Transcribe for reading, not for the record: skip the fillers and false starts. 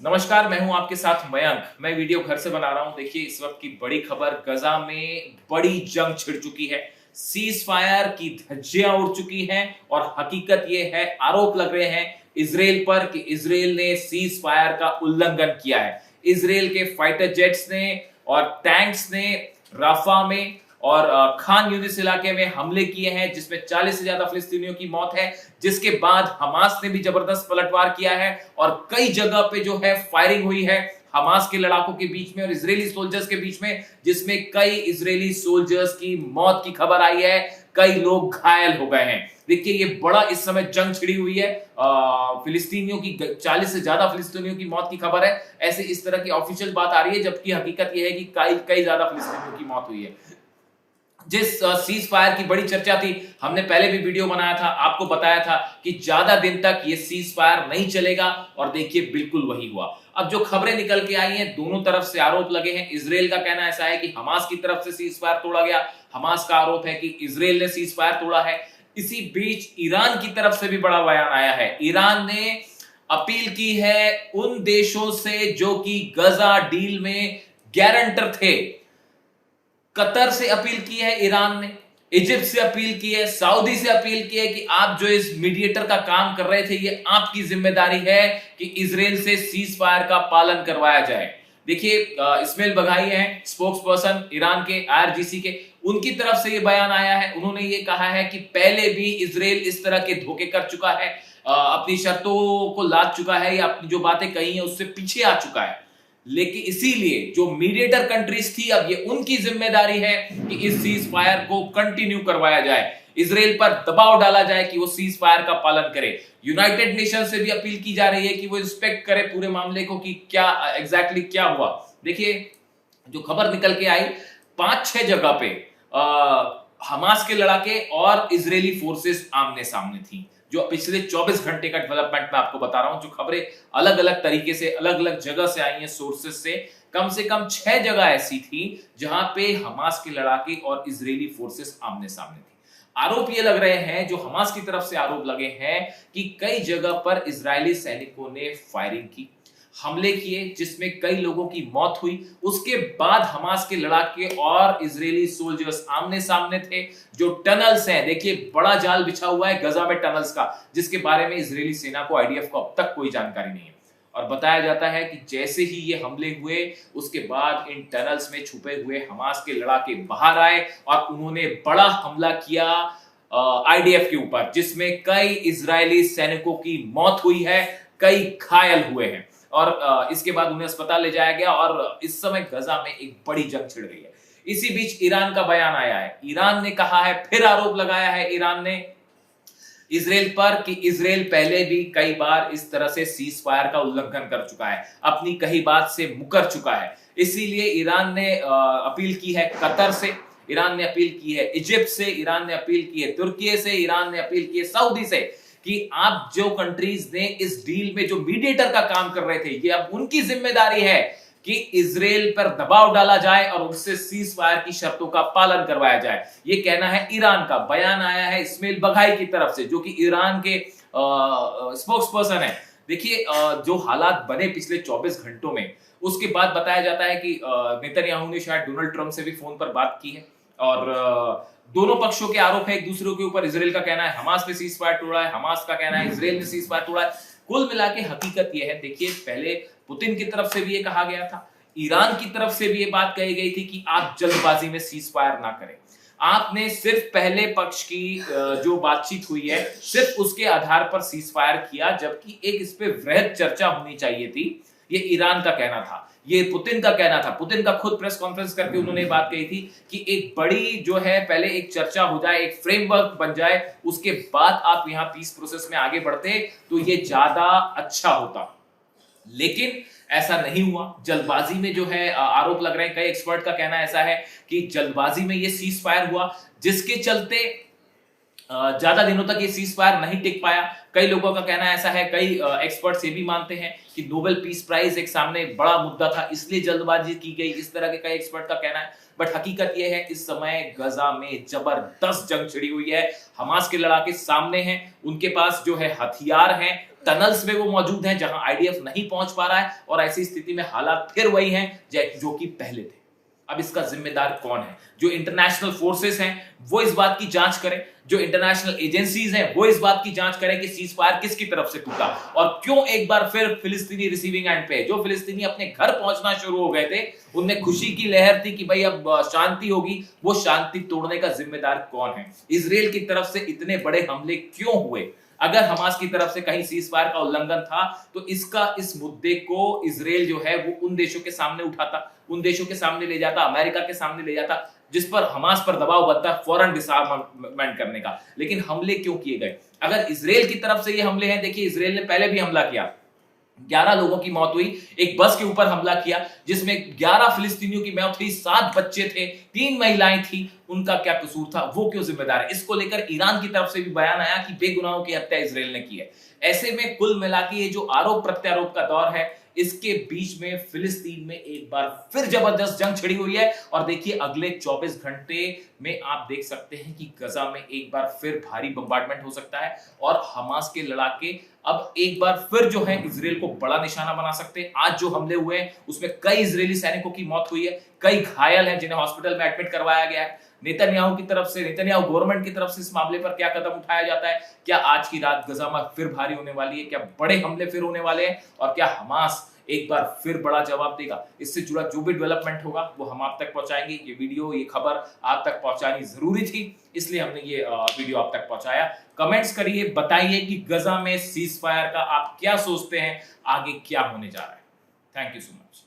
नमस्कार, मैं हूं आपके साथ मयंक। मैं वीडियो घर से बना रहा हूं। देखिए, इस वक्त की बड़ी खबर, गजा में बड़ी जंग छिड़ चुकी है। सीज फायर की धज्जियां उड़ चुकी हैं और हकीकत यह है, आरोप लग रहे हैं इजराइल पर कि इजराइल ने सीज फायर का उल्लंघन किया है। इजराइल के फाइटर जेट्स ने और टैंक्स ने राफा में और खान यूनिस इलाके में हमले किए हैं, जिसमें 40 से ज्यादा फिलिस्तीनियों की मौत है। जिसके बाद हमास ने भी जबरदस्त पलटवार किया है और कई जगह पे जो है फायरिंग हुई है हमास के लड़ाकों के बीच में और इजरायली सोल्जर्स के बीच में, जिसमें कई इजरायली सोल्जर्स की मौत की खबर आई है, कई लोग घायल हो गए हैं। देखिए, ये बड़ा इस समय जंग छिड़ी हुई है। फिलिस्तीनियों की 40 से ज्यादा फिलिस्तीनियों की मौत की खबर है। ऐसे इस तरह की ऑफिशियल बात आ रही है, जबकि हकीकत यह है कि कई कई ज्यादा फिलिस्तीनियों की मौत हुई है। जिस सीज फायर की बड़ी चर्चा थी, हमने पहले भी वीडियो बनाया था, आपको बताया था कि ज्यादा दिन तक ये सीज फायर नहीं चलेगा और देखिए बिल्कुल वही हुआ। अब जो खबरें निकल के आई हैं, दोनों तरफ से आरोप लगे हैं। इजराइल का कहना ऐसा है कि हमास की तरफ से सीज फायर तोड़ा गया, हमास का आरोप है कि इजराइल ने सीज फायर तोड़ा है। इसी बीच ईरान की तरफ से भी बड़ा बयान आया है। ईरान ने अपील की है उन देशों से जो कि गजा डील में गारंटर थे। कतर से अपील की है ईरान ने, इजिप्ट से अपील की है, सऊदी से अपील की है कि आप जो इस मीडिएटर का काम कर रहे थे, ये आपकी जिम्मेदारी है कि इजराइल से सीज फायर का पालन करवाया जाए। देखिए, इस्माइल बघाई हैं स्पोक्स पर्सन ईरान के, आईआरजीसी के, उनकी तरफ से ये बयान आया है। उन्होंने ये कहा है कि पहले भी इजराइल इस तरह के धोखे कर चुका है, अपनी शर्तों को लाद चुका है या अपनी जो बातें कही है उससे पीछे आ चुका है। लेकिन इसीलिए जो मीडिएटर कंट्रीज थी, अब ये उनकी जिम्मेदारी है कि इस सीज फायर को कंटिन्यू करवाया जाए, इजराइल पर दबाव डाला जाए कि वो सीज फायर का पालन करे। यूनाइटेड नेशन से भी अपील की जा रही है कि वो इंस्पेक्ट करे पूरे मामले को कि क्या एग्जैक्टली क्या हुआ। देखिए, जो खबर निकल के आई, 5-6 जगह पे हमास के लड़ाके और इजरायली फोर्सेस आमने सामने थी। जो पिछले 24 घंटे का डेवलपमेंट मैं आपको बता रहा हूं, जो खबरें अलग अलग तरीके से अलग अलग जगह से आई हैं, सोर्सेस से, कम 6 जगह ऐसी थी जहां पे हमास के लड़ाके और इजरायली फोर्सेस आमने सामने थी। आरोप ये लग रहे हैं, जो हमास की तरफ से आरोप लगे हैं, कि कई जगह पर इजरायली सैनिकों ने फायरिंग की, हमले किए, जिसमें कई लोगों की मौत हुई। उसके बाद हमास के लड़ाके और इजरायली सोल्जर्स आमने सामने थे। जो टनल्स हैं, देखिए बड़ा जाल बिछा हुआ है गजा में टनल्स का, जिसके बारे में इजरायली सेना को, आईडीएफ को अब तक कोई जानकारी नहीं है। और बताया जाता है कि जैसे ही ये हमले हुए, उसके बाद इन टनल्स में छुपे हुए हमास के लड़ाके बाहर आए और उन्होंने बड़ा हमला किया आईडीएफ के ऊपर, जिसमें कई इजरायली सैनिकों की मौत हुई है, कई घायल हुए हैं और इसके बाद उन्हें अस्पताल ले जाया गया और इस समय गजा में एक बड़ी जंग छिड़ गई है। इसी बीच ईरान का बयान आया है। ईरान ने कहा है, फिर आरोप लगाया है ईरान ने इजराइल पर कि इजराइल पहले भी कई बार इस तरह से सीज फायर का उल्लंघन कर चुका है, अपनी कही बात से मुकर चुका है। इसीलिए ईरान ने अपील की है कतर से, ईरान ने अपील की है इजिप्ट से, ईरान ने अपील की है तुर्की से, ईरान ने अपील की है सऊदी से कि आप जो कंट्रीज ने इस डील में जो मीडिएटर का काम कर रहे थे, ये अब उनकी जिम्मेदारी है कि इजराइल पर दबाव डाला जाए और उससे सीज फायर की शर्तों का पालन करवाया जाए। ये कहना है ईरान का। बयान आया है इस्माइल बघाई की तरफ से, जो कि ईरान के स्पोक्स पर्सन है। देखिए, जो हालात बने पिछले 24 घंटों में, उसके बाद बताया जाता है कि नेतन्याहू ने शायद डोनाल्ड ट्रंप से भी फोन पर बात की है और दोनों पक्षों के आरोप है एक दूसरे के ऊपर। इजराइल का कहना है हमास ने सीज फायर तोड़ा है, हमास का कहना है इजराइल ने सीज फायर तोड़ा है। कुल मिला के हकीकत यह है, देखिए, पहले पुतिन की तरफ से भी ये कहा गया था, ईरान की तरफ से भी ये बात कही गई थी कि आप जल्दबाजी में सीज फायर ना करें। आपने सिर्फ पहले पक्ष की जो बातचीत हुई है, सिर्फ उसके आधार पर सीज फायर किया, जबकि एक इस पे वृहद चर्चा होनी चाहिए थी। ये ईरान का कहना था, ये पुतिन का कहना था। पुतिन का खुद प्रेस कॉन्फ्रेंस करके उन्होंने बात कही थी कि एक बड़ी जो है, पहले एक चर्चा हो जाए, एक फ्रेमवर्क बन जाए, उसके बाद आप यहां पीस प्रोसेस में आगे बढ़ते तो ये ज्यादा अच्छा होता। लेकिन ऐसा नहीं हुआ। जल्दबाजी में जो है आरोप लग रहे हैं, कई एक्सपर्ट का कहना ऐसा है कि जल्दबाजी में ये सीज फायर हुआ, जिसके चलते ज्यादा दिनों तक ये सीज फायर नहीं टिक पाया। कई लोगों का कहना ऐसा है, कई एक्सपर्ट्स ये भी मानते हैं कि नोबेल पीस प्राइज एक सामने बड़ा मुद्दा था, इसलिए जल्दबाजी की गई, इस तरह के कई एक्सपर्ट का कहना है। बट हकीकत यह है, इस समय गजा में जबरदस्त जंग छिड़ी हुई है। हमास के लड़ाके सामने हैं, उनके पास जो है हथियार हैं, टनल्स में वो मौजूद हैं जहां आईडीएफ नहीं पहुंच पा रहा है, और ऐसी स्थिति में हालात फिर वही हैं जो कि पहले थे। अब इसका जिम्मेदार कौन है? जो इंटरनेशनल फोर्सेस हैं वो इस बात की जांच करें, जो इंटरनेशनल एजेंसीज हैं वो इस बात की जांच करें कि सीज फायर किसकी तरफ से टूटा और क्यों एक बार फिर फिलिस्तीनी रिसीविंग एंड पे। जो फिलिस्तीनी अपने घर पहुंचना शुरू हो गए थे, उनमें खुशी की लहर थी कि भाई अब शांति होगी, वो शांति तोड़ने का जिम्मेदार कौन है? इजराइल की तरफ से इतने बड़े हमले क्यों हुए? अगर हमास की तरफ से कहीं सीज फायर का उल्लंघन था तो इस मुद्दे को इजराइल जो है वो उन देशों के सामने उठाता, उन देशों के सामने ले जाता, अमेरिका के सामने ले जाता, जिस पर हमास पर दबाव बनता है फौरन डिसआर्ममेंट करने का। लेकिन हमले क्यों किए गए? अगर इजराइल की तरफ से ये हमले हैं, देखिए इजराइल ने पहले भी हमला किया, 11 लोगों की मौत हुई, एक बस के ऊपर हमला किया जिसमें 11 फिलिस्तीनियों की मौत हुई, 7 बच्चे थे, 3 महिलाएं थी, उनका क्या कसूर था? वो क्यों जिम्मेदार है? इसको लेकर ईरान की तरफ से भी बयान आया कि बेगुनाहों की हत्या इजराइल ने की है। ऐसे में कुल मिला के ये जो आरोप प्रत्यारोप का दौर है, इसके बीच में फिलिस्तीन में एक बार फिर जबरदस्त जंग छिड़ी हुई है। और देखिए अगले 24 घंटे में आप देख सकते हैं कि गजा में एक बार फिर भारी बम्बार्डमेंट हो सकता है और हमास के लड़ाके अब एक बार फिर जो है इजराइल को बड़ा निशाना बना सकते हैं। आज जो हमले हुए हैं उसमें कई इजरायली सैनिकों की मौत हुई है, कई घायल हैं जिन्हें हॉस्पिटल में एडमिट करवाया गया है। नेतन्याहू की तरफ से, नेतन्याहू गवर्नमेंट की तरफ से इस मामले पर क्या कदम उठाया जाता है? क्या आज की रात गजा में फिर भारी होने वाली है? क्या बड़े हमले फिर होने वाले हैं? और क्या हमास एक बार फिर बड़ा जवाब देगा? इससे जुड़ा जो भी डेवलपमेंट होगा वो हम आप तक पहुंचाएंगे। ये वीडियो, ये खबर आप तक पहुंचानी जरूरी थी, इसलिए हमने ये वीडियो आप तक पहुंचाया। कमेंट्स करिए, बताइए कि गजा में सीज फायर का आप क्या सोचते हैं, आगे क्या होने जा रहा है। Thank you so much.